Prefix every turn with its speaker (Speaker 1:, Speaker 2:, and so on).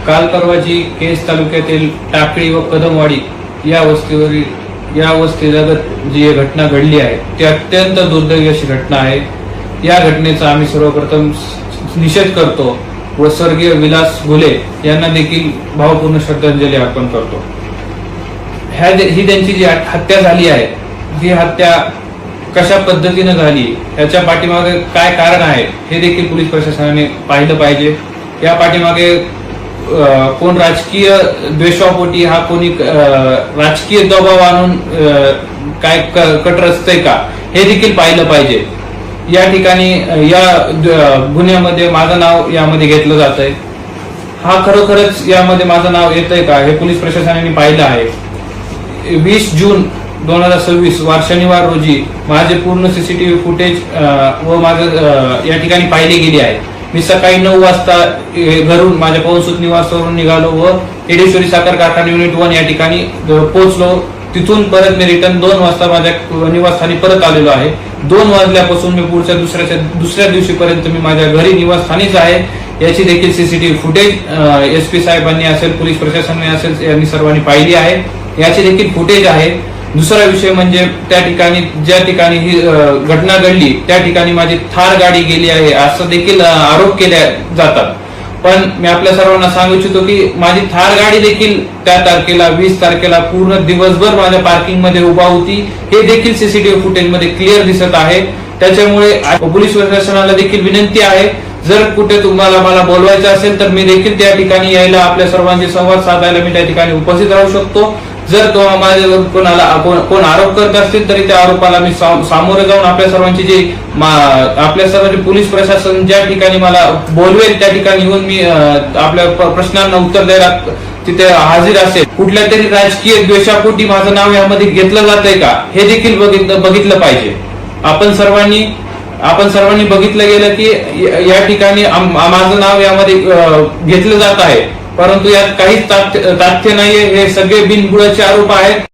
Speaker 1: काल परवाची केस तालुक्यातील टाकळी व कदमवाडी या वस्तीलगत जी घटना घडली आहे ती अत्यंत दुर्दैवी अशी घटना आहे। या घटनेचा आम्ही सर्वप्रथम निषेध करतो व स्वर्गीय विलास घुले यांना देखील भावपूर्ण श्रद्धांजली अर्पण करतो। ही त्यांची जी हत्या झाली आहे ही हत्या कशा पद्धतीने झाली, याच्या पाठीमागे काय कारण आहे हे देखील पोलीस प्रशासनाने पाहिलं पाहिजे। या पाठीमागे कोण राजकीय द्वेषापोटी हा कोणी राजकीय दबाव आणून काय कट रचतंय का हे देखील पाहिलं पाहिजे। या ठिकाणी या गुन्ह्यामध्ये माझं नाव यामध्ये घेतलं जात आहे, हा खरोखरच यामध्ये माझं नाव येतंय का हे पोलीस प्रशासनाने पाहिलं आहे। 20 जून 2026 वार शनिवार रोजी माझे पूर्ण सीसीटीव्ही फुटेज व माझं या ठिकाणी पाहिले गेले आहे। मी सकाळी 9 वाजता घरून माझ्या पवनसुत निवासावरून निघालो व एडेश्वरी साखर कारखाना युनिट 1 या ठिकाणी पोहोचलो। तिथून परत मी रिटर्न 2 वाजता माझ्या निवासस्थानी परत आलेलो आहे। 2 वाजल्यापासून मी पुढच्या दुसऱ्या दिवशीपर्यंत मी माझ्या घरी निवासस्थानीच आहे। याची देखील सीसीटीव्ही फुटेज एसपी साहेबांनी असेल, पोलीस प्रशासनाने असेल, यांनी सर्वांनी पाहिली आहे। याची देखील फुटेज आहे। दुसरा विषय म्हणजे त्या ठिकाणी ज्या ठिकाणी ही घटना घडली त्या ठिकाणी माझी थार गाडी गेली आहे असं देखील आरोप केले जातात। पण मी आपल्या सर्वांना सांगू इच्छितो की माझी थार गाडी देखील त्या तारखेला 20 तारखेला पूर्ण दिवसभर माझ्या पार्किंग मध्ये उभा होती, हे देखील सीसीटीव्ही फुटेज मध्ये क्लिअर दिसत आहे। त्याच्यामुळे पोलीस प्रशासनाला देखील विनंती आहे, जर कुठे तुम्हाला मला बोलवायचं असेल तर मी देखील त्या ठिकाणी यायला, आपल्या सर्वांशी संवाद साधायला मी त्या ठिकाणी उपस्थित राहू शकतो। जर तो माझ्यावर कोण आरोप करत असतील तरी त्या आरोपाला मी सामोरे जाऊन आपल्या सर्वांची पोलीस प्रशासन ज्या ठिकाणी मला बोलवेल त्या ठिकाणी येऊन मी आपल्या प्रश्नांना उत्तर द्यायला तिथे हाजीर असेल। कुठल्या तरी राजकीय द्वेषापोटी माझं नाव यामध्ये घेतलं जातंय का हे देखील बघितलं पाहिजे। आपण सर्वांनी बघितलं गेलं की या ठिकाणी माझं नाव यामध्ये घेतलं जात आहे, परंतु यात काहीच तथ्य नाहीये, हे सगळे बिनबुडाचे आरोप आहेत।